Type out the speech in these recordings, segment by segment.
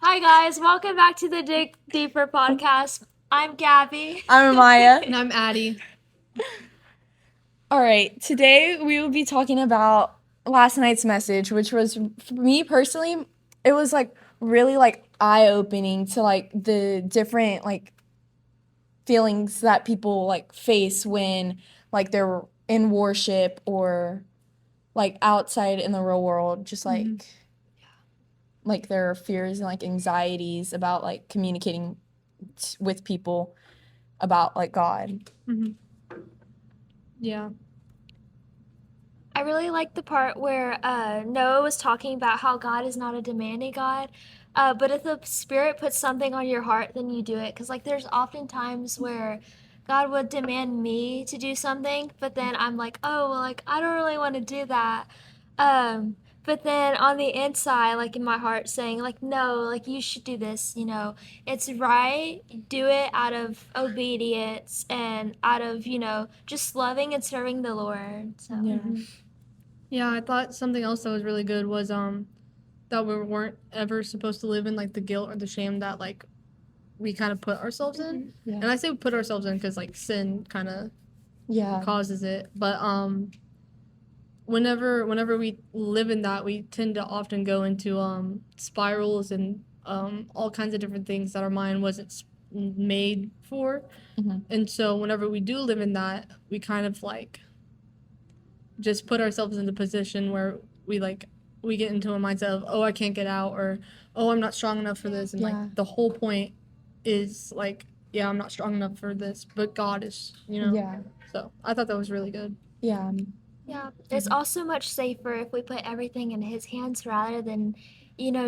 Hi guys, welcome back to the Dig Deeper podcast. I'm Gabby. I'm Amaya. And I'm Addie. All right, today we will be talking about last night's message, which was, for me personally, it was really eye-opening to the different feelings that people face when they're in worship or outside in the real world, just their fears and anxieties about communicating with people about God. Mm-hmm. Yeah. I really like the part where Noah was talking about how God is not a demanding God, but if the Spirit puts something on your heart, then you do it. Because there's often times where God would demand me to do something, but then I'm like, oh, well, I don't really want to do that. But then on the inside, in my heart, saying no, you should do this. It's right. Do it out of obedience and out of just loving and serving the Lord. So. Yeah. Mm-hmm. Yeah, I thought something else that was really good was that we weren't ever supposed to live in the guilt or the shame that we kind of put ourselves in. Yeah. And I say we put ourselves in because sin kind of causes it. But whenever we live in that, we tend to often go into spirals and all kinds of different things that our mind wasn't made for. Mm-hmm. And so whenever we do live in that, we kind of just put ourselves in the position where we get into a mindset of, oh, I can't get out, or oh, I'm not strong enough for this. And the whole point is yeah, I'm not strong enough for this, but God is, Yeah. So I thought that was really good. Yeah. Yeah, it's also much safer if we put everything in his hands rather than,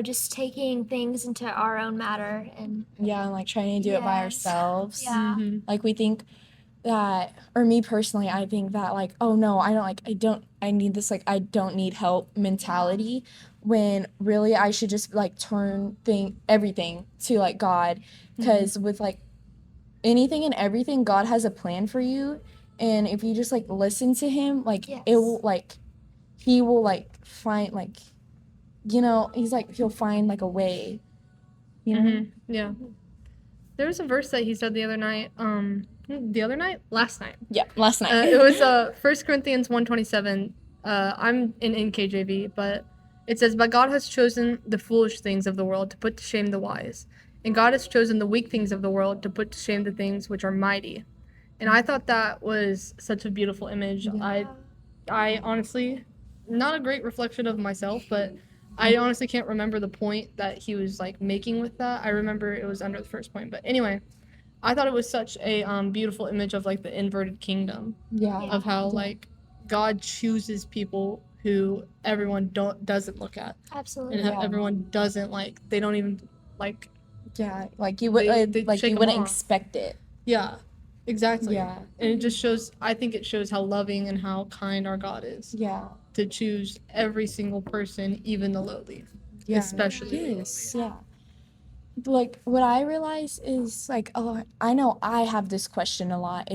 just taking things into our own matter and trying to do it by ourselves. Yeah. Mm-hmm. We think that, or me personally, I think that oh no, I need this, I don't need help mentality, when really I should just turn everything to God, because with anything and everything, God has a plan for you, and if you just listen to him, Yes. it will he will find he's he'll find a way, Mm-hmm. Yeah. There was a verse that he said last night. Yeah, last night. It was 1 Corinthians 1:27. I'm in NKJV, but it says, "But God has chosen the foolish things of the world to put to shame the wise, and God has chosen the weak things of the world to put to shame the things which are mighty." And I thought that was such a beautiful image. Yeah. I honestly, not a great reflection of myself, but I honestly can't remember the point that he was making with that. I remember it was under the first point, but anyway, I thought it was such a beautiful image of the inverted kingdom. Yeah. Of how God chooses people who everyone doesn't look at. Absolutely. And everyone doesn't they don't even Yeah, you would they you shake wouldn't them off. expect it. Yeah, exactly. Yeah. And it just shows, I think it shows how loving and how kind our God is. Yeah. To choose every single person, even the lowly. Yeah. Especially. Yes. Yeah. What I realize is I know I have this question a lot,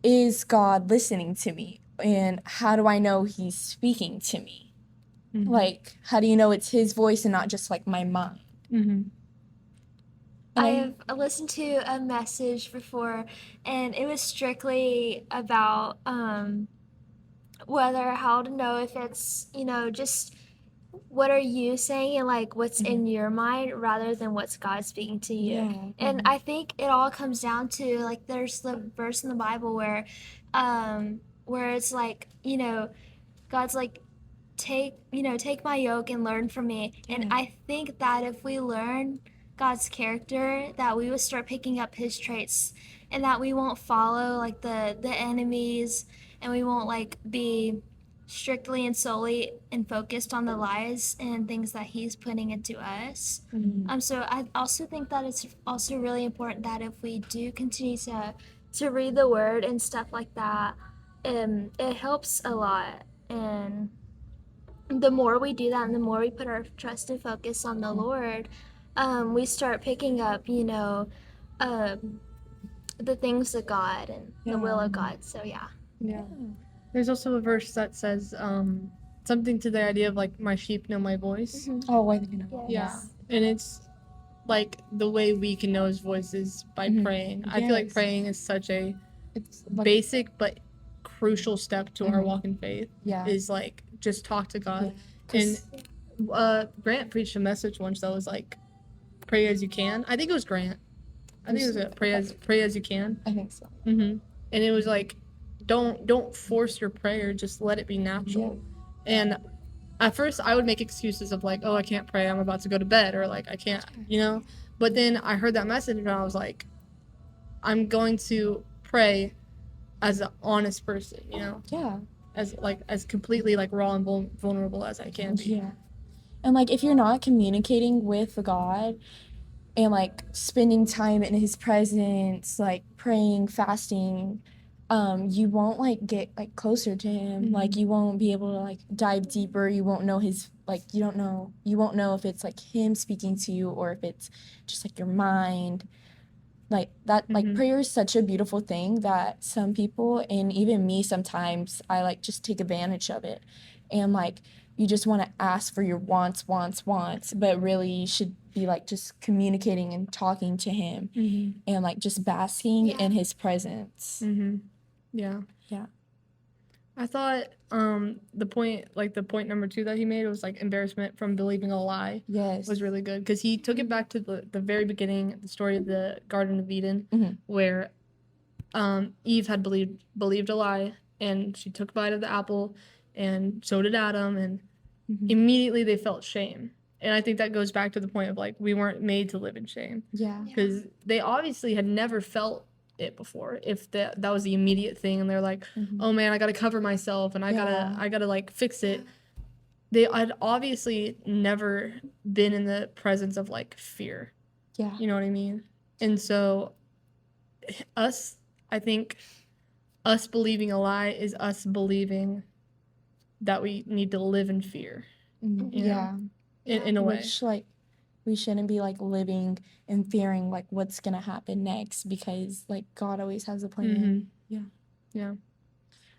is God listening to me? And how do I know he's speaking to me? Mm-hmm. How do you know it's his voice and not just my mind? Mm-hmm. I have listened to a message before, and it was strictly about how to know if it's, just what are you saying and what's in your mind rather than what's God speaking to you. Yeah. And I think it all comes down to there's the verse in the Bible where it's God's take my yoke and learn from me. And I think that if we learn God's character, that we will start picking up his traits, and that we won't follow the enemies, and we won't be strictly and solely and focused on the lies and things that he's putting into us. So I also think that it's also really important that if we do continue to read the word and stuff like that, it helps a lot. And the more we do that and the more we put our trust and focus on the Lord, we start picking up, the things of God and the will of God. So yeah. Yeah. There's also a verse that says something to the idea of my sheep know my voice. Oh, I think I know. Yeah. And it's like the way we can know his voice is by Mhm. praying. I feel like Yes. praying is such a It's like, basic but crucial step to our Mhm. walk in faith. yeah. Is like just talk to God. Yeah. And 'Cause- Grant preached a message once that was like, pray as you can. I think it was Grant. I think it was a pray as you can. I think so. And it was like, don't force your prayer, just let it be natural. And at first I would make excuses of like, oh, I can't pray, I'm about to go to bed, or like I can't, but then I heard that message and I was like, I'm going to pray as an honest person, Yeah. as completely like raw and vulnerable as I can be. Yeah. And like if you're not communicating with God and like spending time in his presence, like praying, fasting, you won't like get like closer to him. Like you won't be able to like dive deeper. You won't know his like you won't know if it's like him speaking to you or if it's just like your mind. Like that like prayer is such a beautiful thing that some people and even me sometimes I like just take advantage of it. And like you just want to ask for your wants, but really you should be like just communicating and talking to him and like just basking in his presence. Yeah. Yeah. I thought the point number 2 that he made was like embarrassment from believing a lie. Yes. Was really good because he took it back to the very beginning, the story of the Garden of Eden, where Eve had believed a lie, and she took a bite of the apple, and so did Adam, and immediately they felt shame. And I think that goes back to the point of like we weren't made to live in shame. Yeah. Because they obviously had never felt it before. If that was the immediate thing, and they're like, oh man, I gotta cover myself, and I gotta like fix it. They had obviously never been in the presence of like fear. Yeah. You know what I mean? And so I think us believing a lie is us believing that we need to live in fear. Yeah. In a way. Which like we shouldn't be like living and fearing like what's gonna happen next because like God always has a plan. Yeah.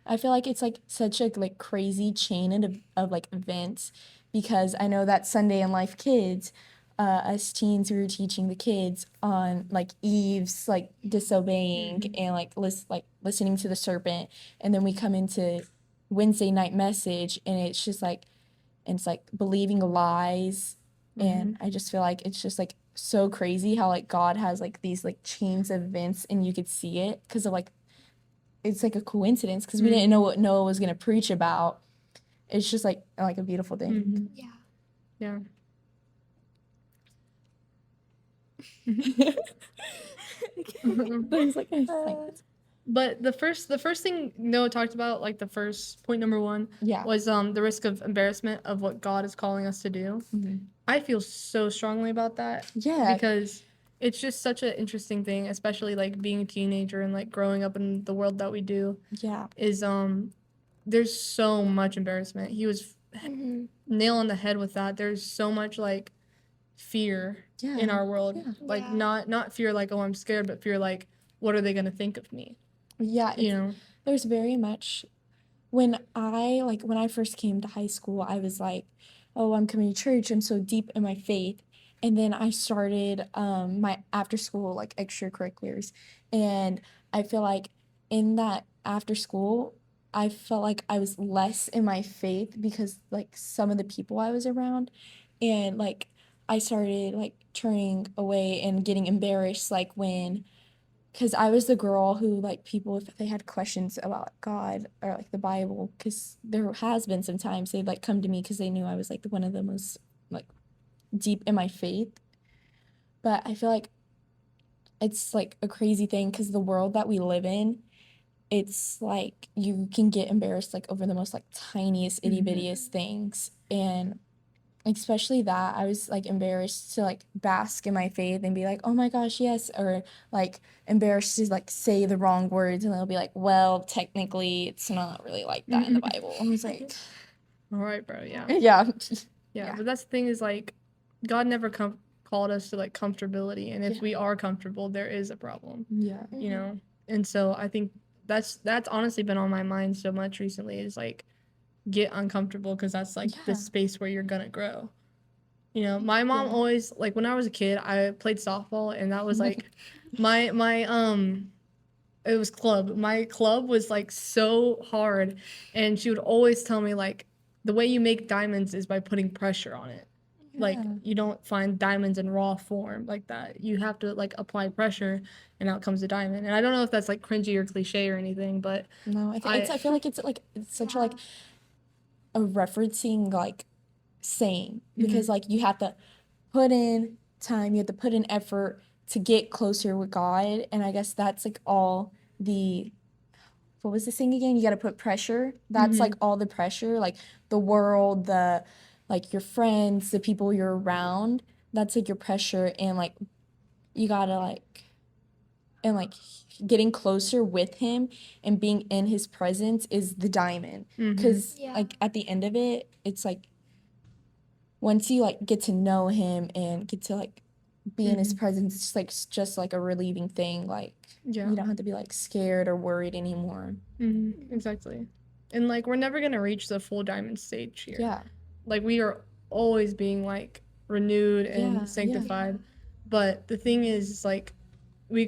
I feel like it's like such a like crazy chain of like events because I know that Sunday in Life Kids, us teens, we were teaching the kids on like Eve's like disobeying and like listening to the serpent, and then we come into Wednesday night message and it's just like it's like believing lies, and I just feel like it's just like so crazy how like God has like these like chains of events and you could see it because of like it's like a coincidence because we didn't know what Noah was gonna preach about. It's just like a beautiful thing. Yeah. There's like But the first thing Noah talked about, like the first point number 1, was the risk of embarrassment of what God is calling us to do. I feel so strongly about that. Yeah. Because it's just such an interesting thing, especially like being a teenager and like growing up in the world that we do. Yeah. Is there's so much embarrassment. He was nail on the head with that. There's so much like fear in our world. Like not fear like, oh, I'm scared, but fear like, what are they gonna think of me? Yeah. There's very much when I first came to high school, I was like, oh, I'm coming to church. I'm so deep in my faith. And then I started my after school like extracurriculars. And I feel like in that after school, I felt like I was less in my faith because like some of the people I was around and like I started like turning away and getting embarrassed like when because I was the girl who, like, people, if they had questions about God or, like, the Bible, because there has been some times they'd, like, come to me because they knew I was, like, one of the most, like, deep in my faith. But I feel like it's, like, a crazy thing because the world that we live in, it's, like, you can get embarrassed, like, over the most, like, tiniest, itty-bittiest things. And especially that, I was, like, embarrassed to, like, bask in my faith and be like, "Oh my gosh, yes," or, like, embarrassed to, like, say the wrong words, and they'll be like, "Well, technically, it's not really like that in the Bible." I was like, all right, bro, yeah. Yeah. But that's the thing is, like, God never called us to, like, comfortability, and if we are comfortable, there is a problem. Yeah. And so I think that's honestly been on my mind so much recently is, like, get uncomfortable because that's, like, the space where you're gonna grow, You know, my mom Yeah. always, like, when I was a kid, I played softball, and that was like my it was club. My club was like so hard, and she would always tell me like the way you make diamonds is by putting pressure on it. Like Yeah. you don't find diamonds in raw form like that. You have to like apply pressure, and out comes a diamond. And I don't know if that's like cringy or cliche or anything, but No, I I feel like it's such a, like a referencing like saying because like you have to put in time, you have to put in effort to get closer with God, and I guess that's like all the what was the thing again? You got to put pressure. That's like all the pressure, like the world, the like your friends, the people you're around. That's like your pressure, and like you gotta like and like getting closer with him and being in his presence is the diamond. Because Yeah. like at the end of it, it's like once you like get to know him and get to like be in his presence, it's like just like a relieving thing. Like yeah. you don't have to be like scared or worried anymore. Exactly. And like we're never gonna reach the full diamond stage here. Yeah. Like we are always being like renewed and Yeah, sanctified. But the thing is like we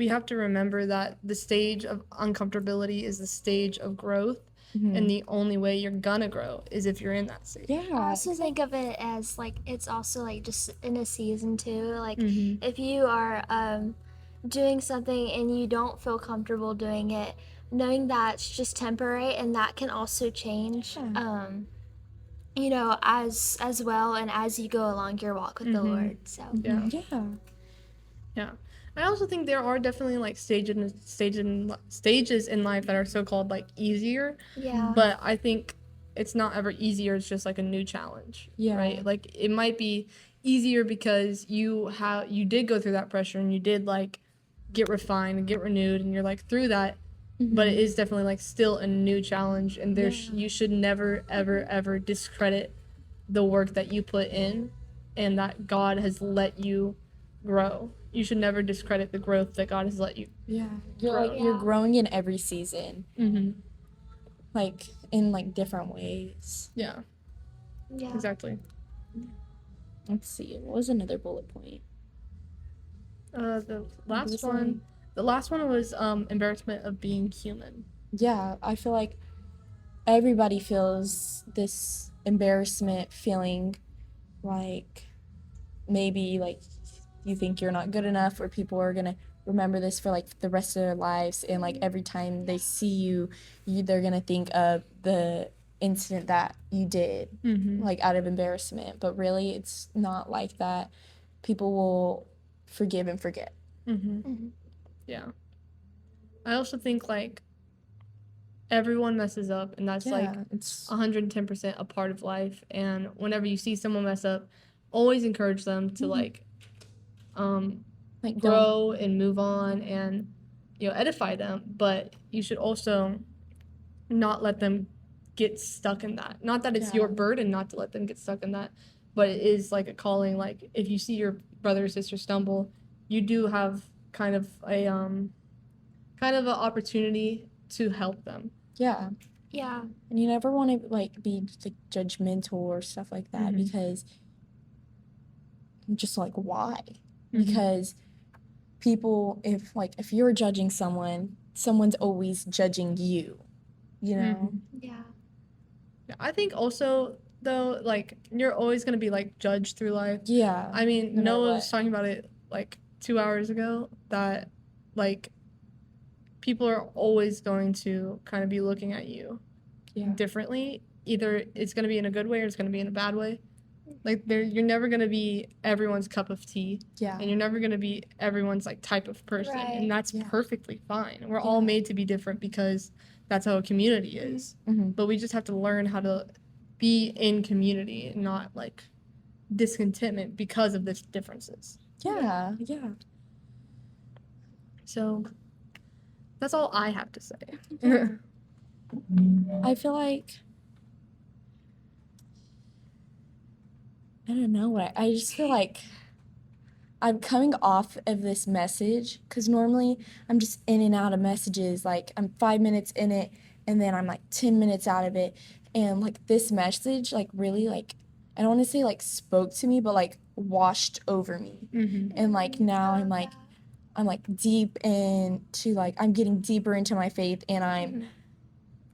have to remember that the stage of uncomfortability is the stage of growth. And the only way you're gonna grow is if you're in that stage. I Yeah. also think of it as like it's also like just in a season too. Like Mm-hmm. if you are doing something and you don't feel comfortable doing it, knowing that it's just temporary and that can also change. Yeah. You know, as well and as you go along your walk with the Lord. So Yeah. Yeah. Yeah. I also think there are definitely like stages in life that are so called like easier. yeah. But I think it's not ever easier, it's just like a new challenge. Yeah. Right? Like it might be easier because you did go through that pressure and you did like get refined and get renewed and you're like through that. But it is definitely like still a new challenge, and you should never ever discredit the work that you put in and that God has let you grow. You should never discredit the growth that God has let you. Yeah. You're Grow. like you're Yeah. growing in every season. Mm-hmm. Like in like different ways. Yeah, Yeah. exactly. Let's see. What was another bullet point? The last was one. The last one was embarrassment of being human. Yeah, I feel like everybody feels this embarrassment feeling like maybe like you think you're not good enough or people are gonna remember this for like the rest of their lives and like every time they see you they're gonna think of the incident that you did like out of embarrassment, but really it's not like that. People will forgive and forget. Yeah. I also think like everyone messes up, and that's like It's 110% a part of life. And whenever you see someone mess up, always encourage them to like like grow and move on and edify them. But you should also not let them get stuck in that. Not that it's your burden not to let them get stuck in that, but it is like a calling. Like if you see your brother or sister stumble, you do have kind of an opportunity to help them. yeah. Yeah. And you never want to like be like judgmental or stuff like that because just like why? Because people if you're judging someone, someone's always judging you, you know? Yeah. Yeah, I think also though, like you're always gonna be like judged through life. Yeah. I mean, no matter Noah what. was talking about it like 2 hours ago that like people are always going to kind of be looking at you differently. Either it's gonna be in a good way or it's gonna be in a bad way. Like you're never gonna be everyone's cup of tea. Yeah. And you're never gonna be everyone's like type of person. Right. And that's perfectly fine. We're all made to be different because that's how a community is. But we just have to learn how to be in community and not like discontentment because of the differences. Yeah. So that's all I have to say. I feel like I don't know what I just feel like I'm coming off of this message because normally I'm just in and out of messages. Like I'm 5 minutes in it and then I'm like 10 minutes out of it. And like this message, like really like I don't want to say like spoke to me, but like washed over me. And like now I'm like deep into like I'm getting deeper into my faith, and I'm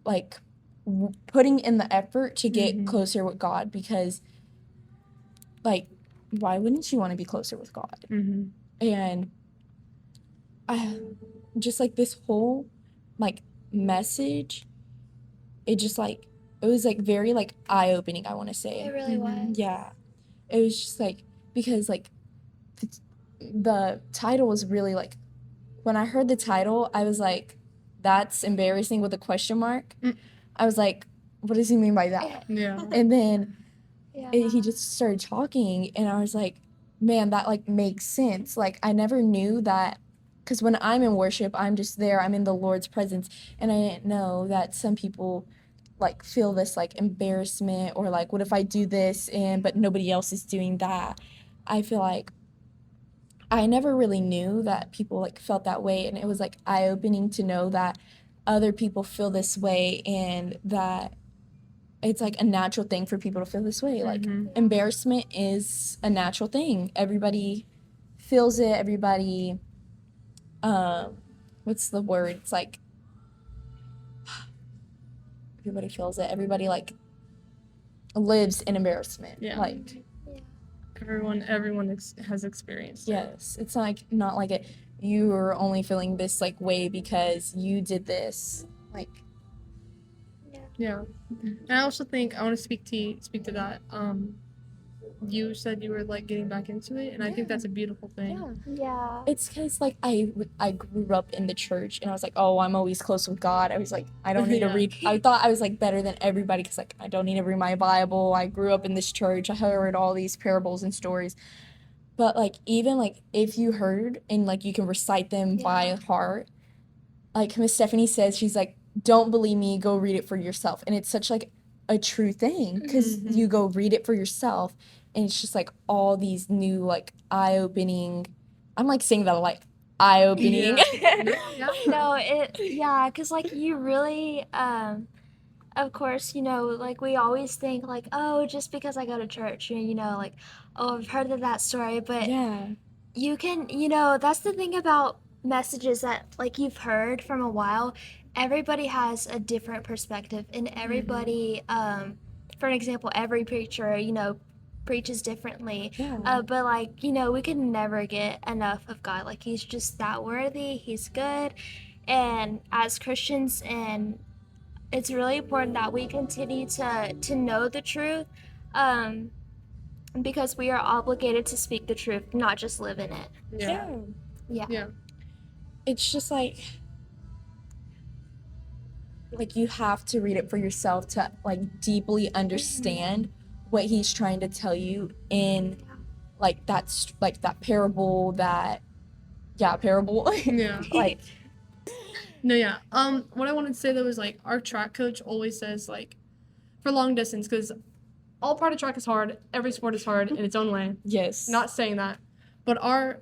like putting in the effort to get closer with God, because like why wouldn't you want to be closer with God? And I just like this whole like message, it just like it was like very like eye-opening, I want to say. It really was. Yeah, it was just like, because like the title was really like, when I heard the title I was like, that's embarrassing with a question mark. I was like, what does he mean by that? Yeah. And then Yeah. he just started talking, and I was like, man, that like makes sense. Like I never knew that, because when I'm in worship, I'm just there, I'm in the Lord's presence, and I didn't know that some people like feel this like embarrassment, or like, what if I do this and but nobody else is doing that? I feel like I never really knew that people like felt that way, and it was like eye-opening to know that other people feel this way, and that it's like a natural thing for people to feel this way. Like embarrassment is a natural thing. Everybody feels it. Everybody, what's the word? It's like everybody feels it. Everybody like lives in embarrassment. Yeah. Like Everyone has experienced it. yes, it's like not like it. You are only feeling this like way because you did this. Like Yeah. And I also think I want to speak to that. You said you were like getting back into it, and I think that's a beautiful thing. Yeah. it's because like I grew up in the church, and I was like, oh, I'm always close with God. I was like, I don't need to Yeah. read. I thought I was like better than everybody, because like I don't need to read my Bible. I grew up in this church. I heard all these parables and stories. But like even like if you heard and like you can recite them by heart, like Miss Stephanie says, she's like, don't believe me, go read it for yourself. And it's such like a true thing, because you go read it for yourself, and it's just like all these new like eye-opening, I'm like saying that like eye-opening. No, because like you really, of course, like we always think like, oh, just because I go to church, like, oh, I've heard of that story, but Yeah. you can, that's the thing about messages that like you've heard from a while. Everybody has a different perspective, and everybody, for an example, every preacher, preaches differently. Yeah. But like, we can never get enough of God. Like he's just that worthy. He's good. And as Christians, and it's really important that we continue to know the truth, um, because we are obligated to speak the truth, not just live in it. Yeah. Yeah. It's just like you have to read it for yourself to like deeply understand what he's trying to tell you in like that's like that parable, that parable. Yeah. Like No, yeah. What I wanted to say though is like our track coach always says like for long distance, because all part of track is hard. Every sport is hard in its own way. yes. Not saying that, but our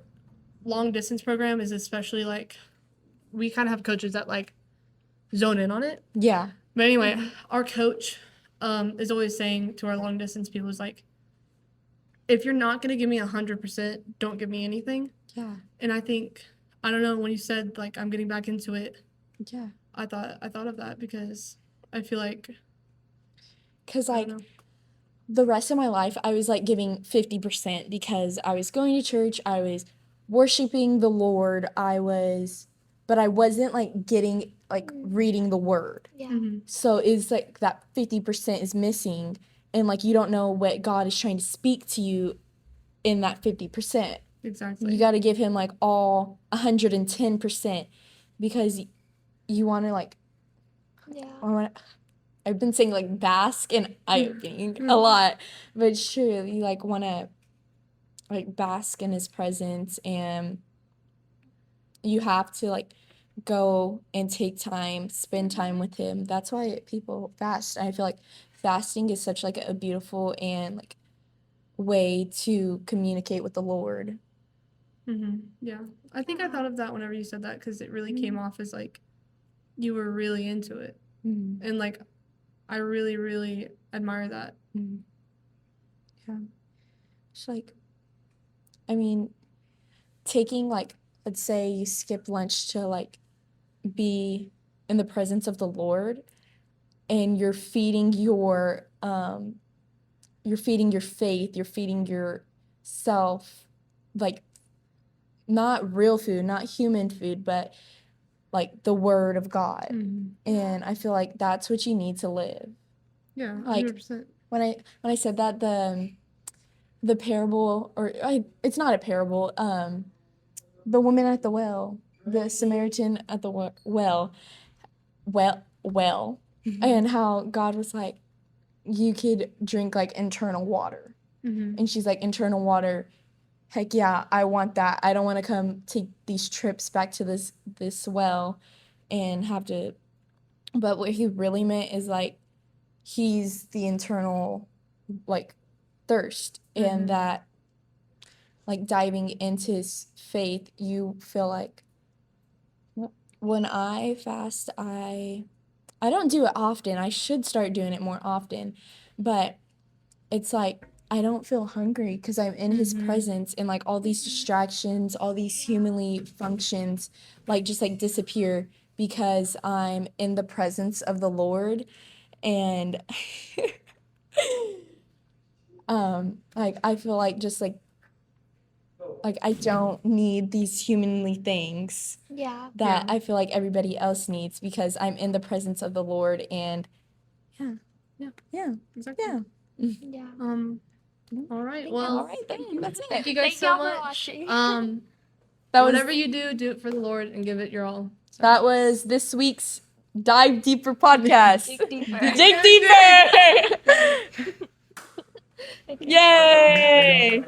long distance program is especially like we kind of have coaches that like zone in on it. Yeah. But anyway, our coach is always saying to our long distance people is like, if you're not gonna give me 100%, don't give me anything. Yeah. And I think I don't know, when you said like I'm getting back into it, Yeah. I thought of that, because I feel like Because I like don't know. the rest of my life I was like giving 50%, because I was going to church, I was worshiping the Lord, but I wasn't like getting like reading the word. Yeah. So it's like that 50% is missing, and like you don't know what God is trying to speak to you in that 50%. Exactly. You got to give him like all 110%, because you want to like I've been saying like bask in eye-opening a lot, but it's true. You like want to like bask in his presence, and you have to like go and take time, spend time with him. That's why people fast. I feel like fasting is such like a beautiful and like way to communicate with the Lord. Yeah. I think I thought of that whenever you said that, because it really came off as like you were really into it. And like I really, really admire that. It's like, I mean, taking like, let's say you skip lunch to like be in the presence of the Lord, and you're feeding your faith, you're feeding yourself, like not real food, not human food, but like the word of God. Mm-hmm. And I feel like that's what you need to live. Yeah, Like 100%. when I said that, the parable, it's not a parable, the woman at the well, the Samaritan at the well, and how God was like, you could drink like internal water. Mm-hmm. And she's like, internal water, heck yeah, I want that. I don't want to come take these trips back to this well and have to. But what he really meant is like, he's the internal like thirst, and that like diving into his faith, you feel like, when I fast, I don't do it often. I should start doing it more often, but it's like I don't feel hungry because I'm in his presence, and like all these distractions, all these humanly functions like just like disappear because I'm in the presence of the Lord. And like I feel like just like I don't need these humanly things Yeah. that I feel like everybody else needs, because I'm in the presence of the Lord. And yeah, Exactly. Yeah. All right. all Well, right, that's thank it. you guys Thank so y'all for much. watching. That was Whatever you do, do it for the Lord and give it your all. So. that was this week's Dive Deeper podcast. Dig deeper. Dig deeper. Yay!